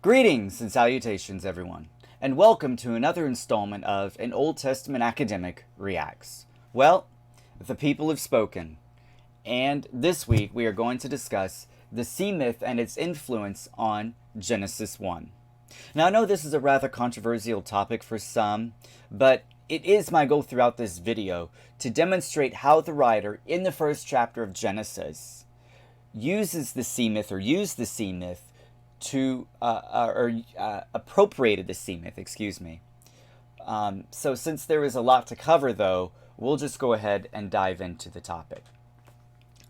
Greetings and salutations, everyone, and welcome to another installment of An Old Testament Academic Reacts. Well, the people have spoken, and this week we are going to discuss the sea myth and its influence on Genesis 1. Now, I know this is a rather controversial topic for some, but it is my goal throughout this video to demonstrate how the writer in the first chapter of Genesis uses the sea myth, or used the sea myth, to appropriated the sea myth, excuse me. So since there is a lot to cover, though, we'll just go ahead and dive into the topic.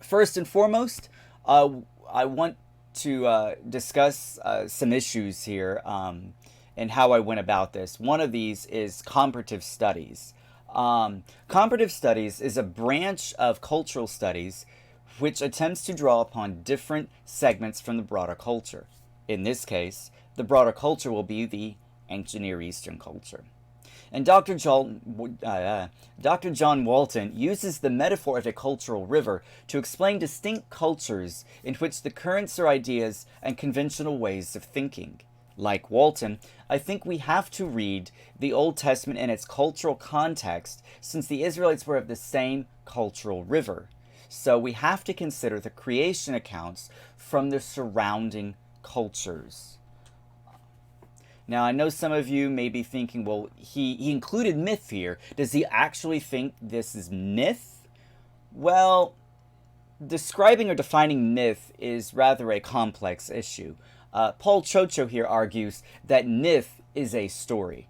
First and foremost, I want to discuss some issues here and how I went about this. One of these is comparative studies. Comparative studies is a branch of cultural studies which attempts to draw upon different segments from the broader culture. In this case, the broader culture will be the ancient Near Eastern culture. And Dr. John Walton uses the metaphor of a cultural river to explain distinct cultures in which the currents or ideas and conventional ways of thinking. Like Walton, I think we have to read the Old Testament in its cultural context, since the Israelites were of the same cultural river. So we have to consider the creation accounts from the surrounding cultures. Now, I know some of you may be thinking, well, he included myth here. Does he actually think this is myth? Well, describing or defining myth is rather a complex issue. Paul Chocho here argues that myth is a story.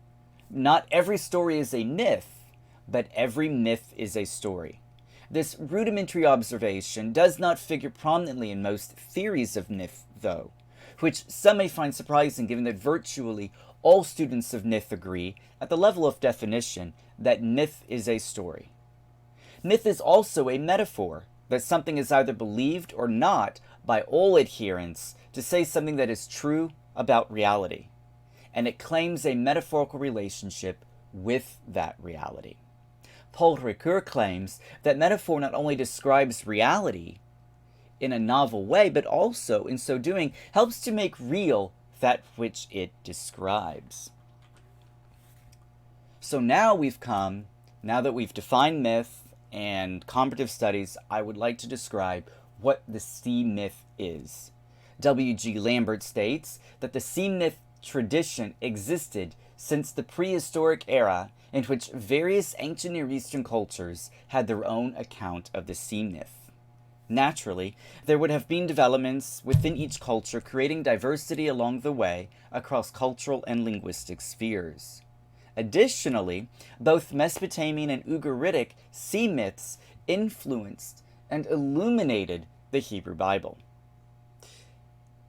Not every story is a myth, but every myth is a story. This rudimentary observation does not figure prominently in most theories of myth, though, which some may find surprising given that virtually all students of myth agree, at the level of definition, that myth is a story. Myth is also a metaphor, that something is either believed or not by all adherents to say something that is true about reality, and it claims a metaphorical relationship with that reality. Paul Ricoeur claims that metaphor not only describes reality in a novel way, but also, in so doing, helps to make real that which it describes. So now that we've defined myth and comparative studies, I would like to describe what the sea myth is. W.G. Lambert states that the sea myth tradition existed since the prehistoric era, in which various ancient Near Eastern cultures had their own account of the sea myth. Naturally, there would have been developments within each culture creating diversity along the way across cultural and linguistic spheres. Additionally, both Mesopotamian and Ugaritic sea myths influenced and illuminated the Hebrew Bible.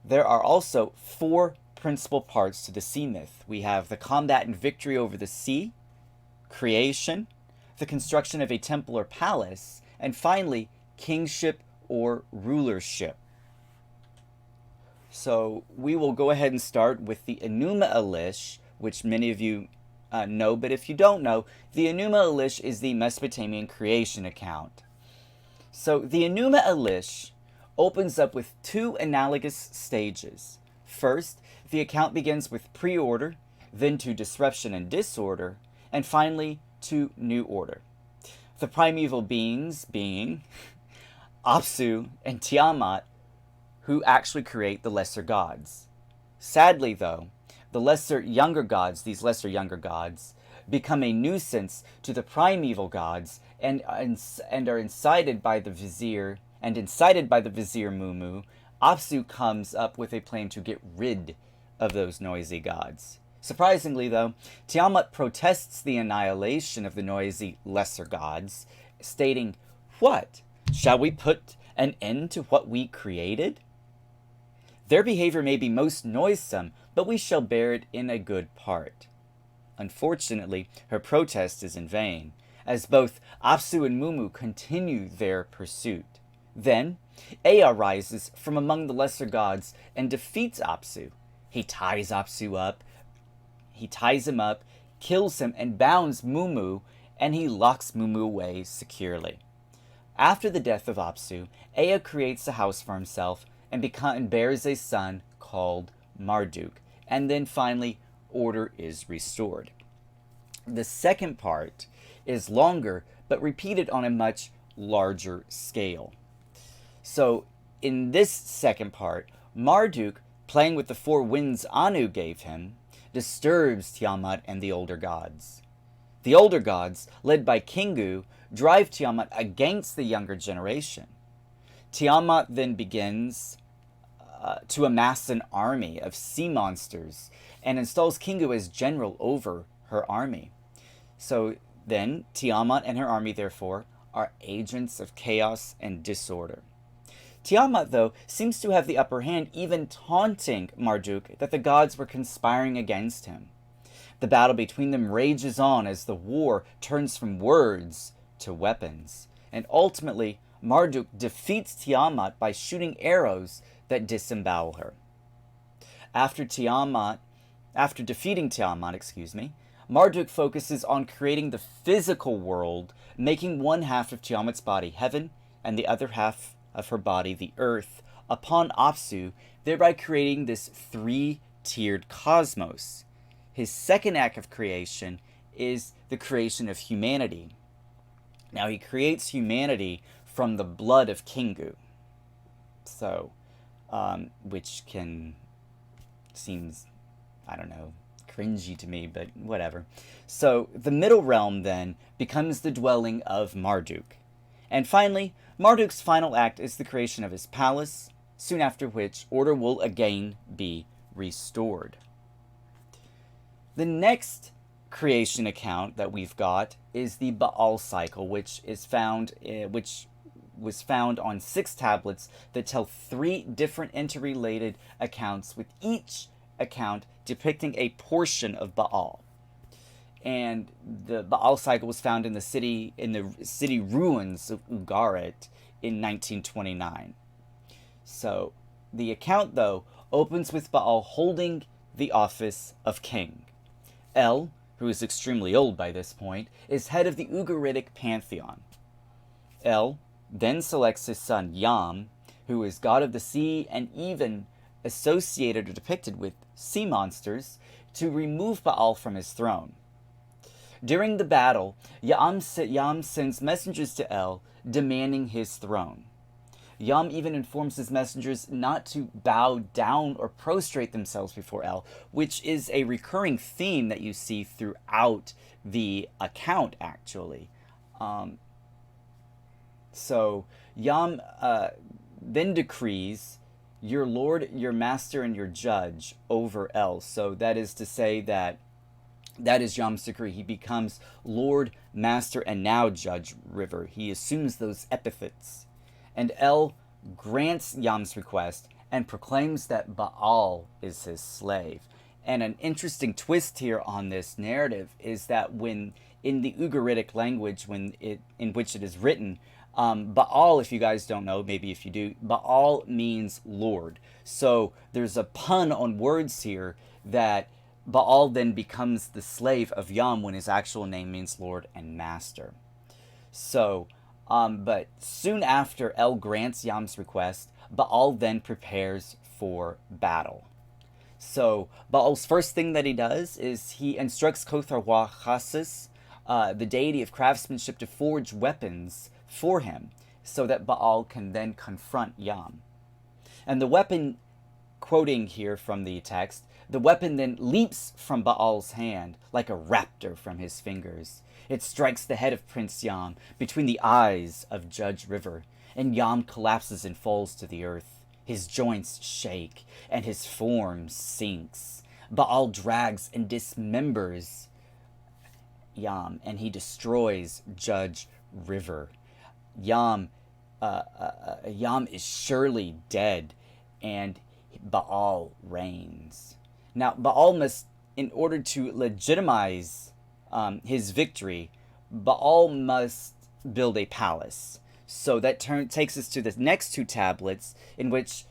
There are also four principal parts to the sea myth. We have the combat and victory over the sea, creation, the construction of a temple or palace, and finally, kingship or rulership. So we will go ahead and start with the Enuma Elish, which many of you know, but if you don't know, the Enuma Elish is the Mesopotamian creation account. So the Enuma Elish opens up with two analogous stages. First, the account begins with pre-order, then to disruption and disorder, and finally to new order. The primeval beings being Apsu and Tiamat, who actually create the lesser gods. Sadly, though, these lesser younger gods, become a nuisance to the primeval gods and are incited by the vizier Mumu. Apsu comes up with a plan to get rid of those noisy gods. Surprisingly, though, Tiamat protests the annihilation of the noisy lesser gods, stating, "What? Shall we put an end to what we created? Their behavior may be most noisome, but we shall bear it in a good part." Unfortunately, her protest is in vain, as both Apsu and Mumu continue their pursuit. Then, Ea rises from among the lesser gods and defeats Apsu. He ties him up, kills him, and bounds Mumu, and he locks Mumu away securely. After the death of Apsu, Ea creates a house for himself and bears a son called Marduk, and then finally order is restored. The second part is longer but repeated on a much larger scale. So in this second part, Marduk, playing with the four winds Anu gave him, disturbs Tiamat and the older gods. The older gods, led by Kingu, drive Tiamat against the younger generation. Tiamat then begins to amass an army of sea monsters and installs Kingu as general over her army. So then Tiamat and her army, therefore, are agents of chaos and disorder. Tiamat, though, seems to have the upper hand, even taunting Marduk that the gods were conspiring against him. The battle between them rages on as the war turns from words to weapons, and ultimately Marduk defeats Tiamat by shooting arrows that disembowel her. After defeating Tiamat, Marduk focuses on creating the physical world, making one half of Tiamat's body heaven and the other half of her body the earth upon Apsu, thereby creating this three-tiered cosmos. His second act of creation is the creation of humanity. Now he creates humanity from the blood of Kingu. So, which seems, I don't know, cringy to me, but whatever. So the middle realm then becomes the dwelling of Marduk. And finally, Marduk's final act is the creation of his palace, soon after which order will again be restored. The next creation account that we've got is the Baal Cycle, which was found on 6 tablets that tell 3 different interrelated accounts, with each account depicting a portion of Baal. And the Baal Cycle was found in the city ruins of Ugarit in 1929. So the account, though, opens with Baal holding the office of king. El, who is extremely old by this point, is head of the Ugaritic pantheon. El then selects his son Yam, who is god of the sea and even associated or depicted with sea monsters, to remove Baal from his throne. During the battle, Yam sends messengers to El demanding his throne. Yam even informs his messengers not to bow down or prostrate themselves before El, which is a recurring theme that you see throughout the account, actually. So Yam then decrees, "Your lord, your master, and your judge" over El. So that is to say that is Yam's decree. He becomes Lord, Master, and now Judge River. He assumes those epithets. And El grants Yam's request and proclaims that Baal is his slave. And an interesting twist here on this narrative is that when in the Ugaritic language, in which it is written, Baal, if you guys don't know, maybe if you do, Baal means Lord. So there's a pun on words here that Baal then becomes the slave of Yam when his actual name means Lord and Master. So, but soon after El grants Yam's request, Baal then prepares for battle. So Baal's first thing that he does is he instructs Kotharwa Chassis, the deity of craftsmanship, to forge weapons for him so that Baal can then confront Yam. And the weapon, quoting here from the text, the weapon then leaps from Baal's hand like a raptor from his fingers. It strikes the head of Prince Yam between the eyes of Judge River, and Yam collapses and falls to the earth. His joints shake, and his form sinks. Baal drags and dismembers Yam, and he destroys Judge River. Yam is surely dead, and Baal reigns. Now, Baal must, in order to legitimize his victory, Baal must build a palace. So that takes us to the next 2 tablets, in which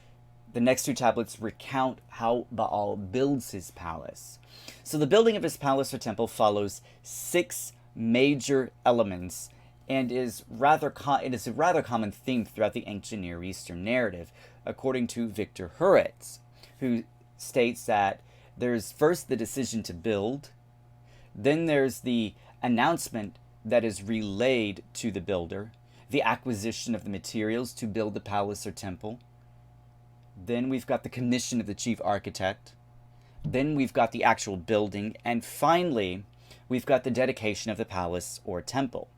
the next 2 tablets recount how Baal builds his palace. So the building of his palace or temple follows 6 major elements, and is a rather common theme throughout the ancient Near Eastern narrative, according to Victor Hurowitz, who states that There's first the decision to build, then there's the announcement that is relayed to the builder, the acquisition of the materials to build the palace or temple. Then we've got the commission of the chief architect. Then we've got the actual building. And finally, we've got the dedication of the palace or temple.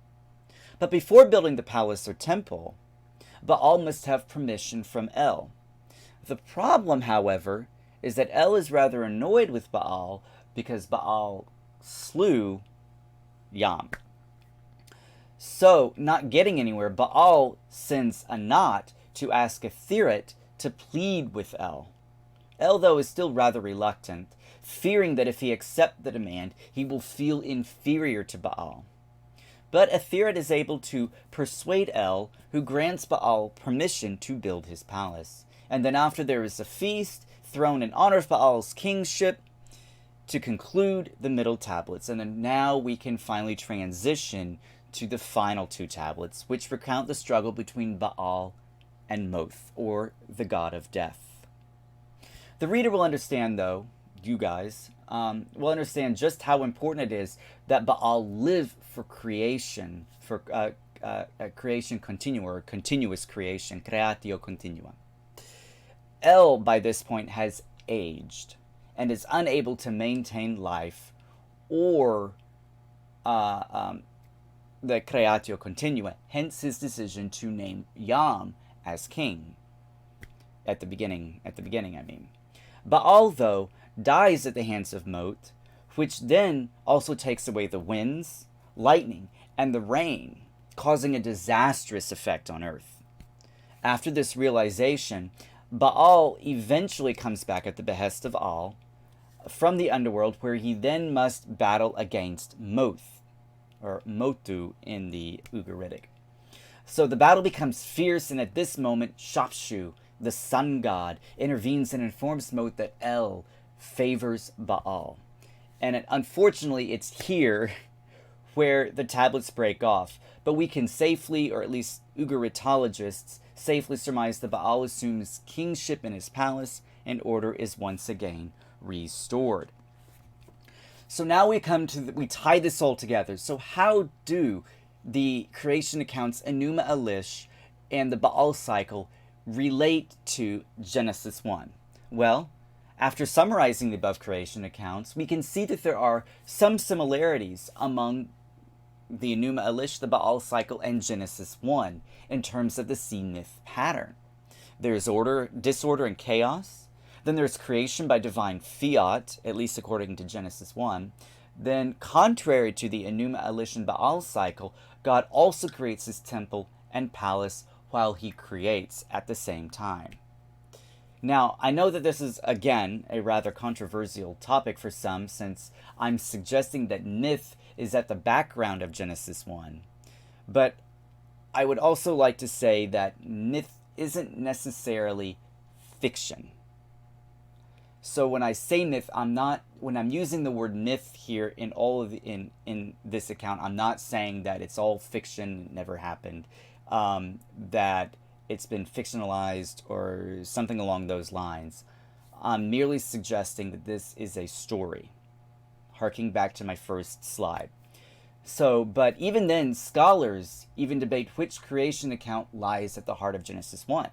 But before building the palace or temple, Baal must have permission from El. The problem, however, is that El is rather annoyed with Baal because Baal slew Yam. So, not getting anywhere, Baal sends Anat to ask Atheret to plead with El. El, though, is still rather reluctant, fearing that if he accepts the demand, he will feel inferior to Baal. But Atheret is able to persuade El, who grants Baal permission to build his palace. And then after there is a feast thrown in honor of Baal's kingship to conclude the middle tablets. And then now we can finally transition to the final two tablets, which recount the struggle between Baal and Moth, or the god of death. The reader will understand, though, you guys, will understand just how important it is that Baal live for creation, for creation continua, or continuous creation, creatio continua. El, by this point, has aged and is unable to maintain life or the creatio continua, hence his decision to name Yam as king. At the beginning, I mean. Baal, though, dies at the hands of Mot, which then also takes away the winds, lightning, and the rain, causing a disastrous effect on earth. After this realization, Baal eventually comes back at the behest of Al from the underworld, where he then must battle against Moth, or Motu in the Ugaritic. So the battle becomes fierce, and at this moment, Shapshu, the sun god, intervenes and informs Moth that El favors Baal. And unfortunately, it's here where the tablets break off. But we can safely, or at least Ugaritologists, safely surmise that Baal assumes kingship in his palace, and order is once again restored. So now we tie this all together. So how do the creation accounts Enuma Elish and the Baal cycle relate to Genesis 1? Well, after summarizing the above creation accounts, we can see that there are some similarities among the Enuma Elish, the Baal cycle, and Genesis 1 in terms of the sea myth pattern. There's order, disorder, and chaos. Then there's creation by divine fiat, at least according to Genesis 1. Then, contrary to the Enuma Elish and Baal cycle, God also creates his temple and palace while he creates at the same time. Now, I know that this is, again, a rather controversial topic for some, since I'm suggesting that myth is at the background of Genesis 1. But I would also like to say that myth isn't necessarily fiction. So when I say myth, when I'm using the word myth here in this account, I'm not saying that it's all fiction, it never happened, that it's been fictionalized or something along those lines. I'm merely suggesting that this is a story, harking back to my first slide. So, but even then, scholars even debate which creation account lies at the heart of Genesis 1.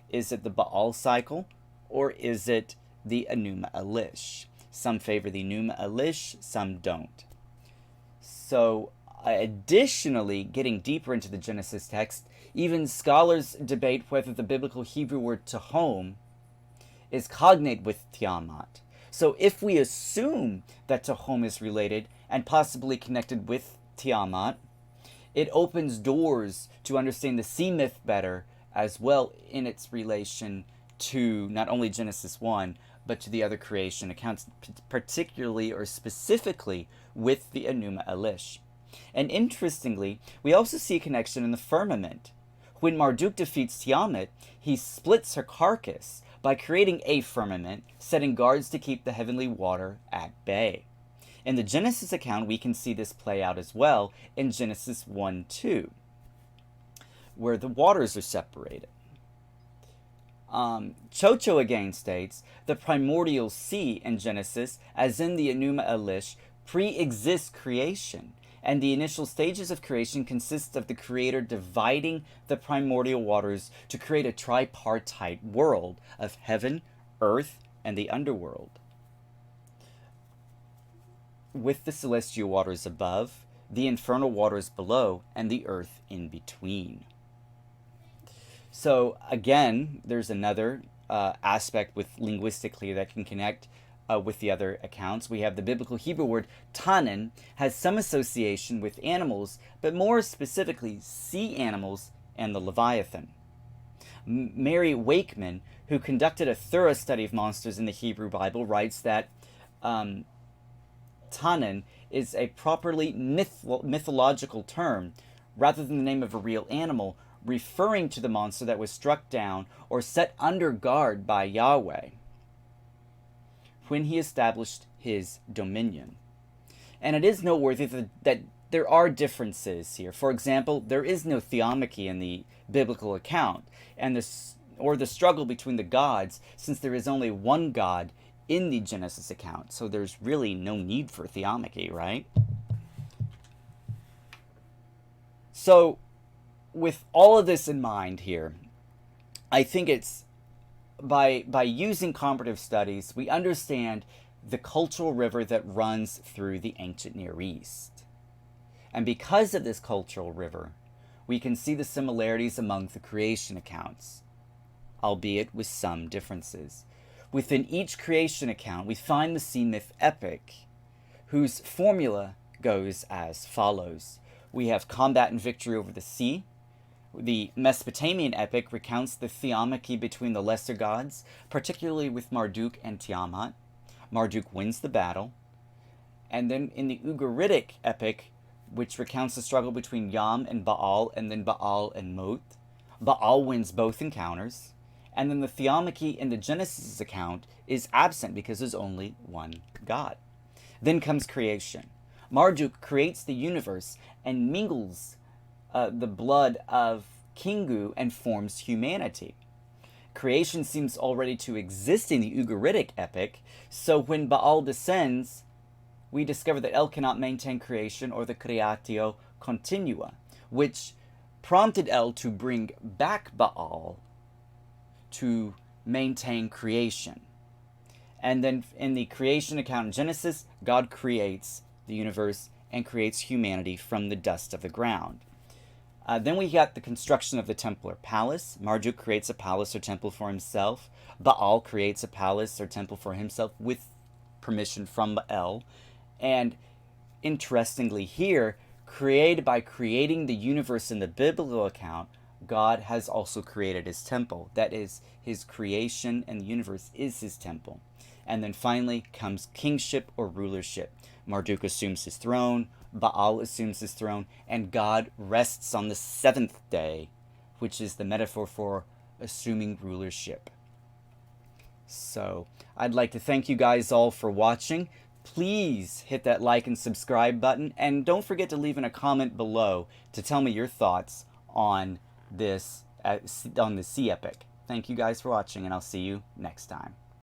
Is it the Baal cycle, or is it the Enuma Elish? Some favor the Enuma Elish, some don't. So, additionally, getting deeper into the Genesis text, even scholars debate whether the biblical Hebrew word Tehom is cognate with Tiamat. So if we assume that Tehom is related and possibly connected with Tiamat, it opens doors to understand the sea myth better, as well in its relation to not only Genesis 1, but to the other creation accounts, particularly or specifically with the Enuma Elish. And interestingly, we also see a connection in the firmament. When Marduk defeats Tiamat, he splits her carcass by creating a firmament, setting guards to keep the heavenly water at bay. In the Genesis account, we can see this play out as well in Genesis 1:2, where the waters are separated. Chocho again states, the primordial sea in Genesis, as in the Enuma Elish, pre-exists creation, and the initial stages of creation consist of the Creator dividing the primordial waters to create a tripartite world of heaven, earth, and the underworld, with the celestial waters above, the infernal waters below, and the earth in between. So again, there's another aspect with linguistically that can connect with the other accounts. We have the biblical Hebrew word tanan has some association with animals, but more specifically sea animals and the Leviathan. Mary Wakeman, who conducted a thorough study of monsters in the Hebrew Bible, writes that tanan is a properly mythological term rather than the name of a real animal, referring to the monster that was struck down or set under guard by Yahweh when he established his dominion. And it is noteworthy that there are differences here. For example, there is no theomachy in the biblical account, and the struggle between the gods, since there is only one God in the Genesis account. So there's really no need for theomachy, right? So with all of this in mind here, I think it's by using comparative studies, we understand the cultural river that runs through the ancient Near East. And because of this cultural river, we can see the similarities among the creation accounts, albeit with some differences. Within each creation account, we find the sea myth epic, whose formula goes as follows. We have combat and victory over the sea. The Mesopotamian epic recounts the theomachy between the lesser gods, particularly with Marduk and Tiamat. Marduk wins the battle. And then in the Ugaritic epic, which recounts the struggle between Yam and Baal, and then Baal and Mot, Baal wins both encounters. And then the theomachy in the Genesis account is absent because there's only one God. Then comes creation. Marduk creates the universe and mingles the blood of Kingu and forms humanity. Creation seems already to exist in the Ugaritic epic, so when Baal descends, we discover that El cannot maintain creation or the creatio continua, which prompted El to bring back Baal to maintain creation. And then in the creation account in Genesis, God creates the universe and creates humanity from the dust of the ground. Then we got the construction of the temple or palace. Marduk creates a palace or temple for himself. Baal creates a palace or temple for himself with permission from El. And interestingly here, by creating the universe in the biblical account, God has also created his temple. That is, his creation and the universe is his temple. And then finally comes kingship or rulership. Marduk assumes his throne, Baal assumes his throne, and God rests on the seventh day, which is the metaphor for assuming rulership. So, I'd like to thank you guys all for watching. Please hit that like and subscribe button, and don't forget to leave in a comment below to tell me your thoughts on this, on the sea epic. Thank you guys for watching, and I'll see you next time.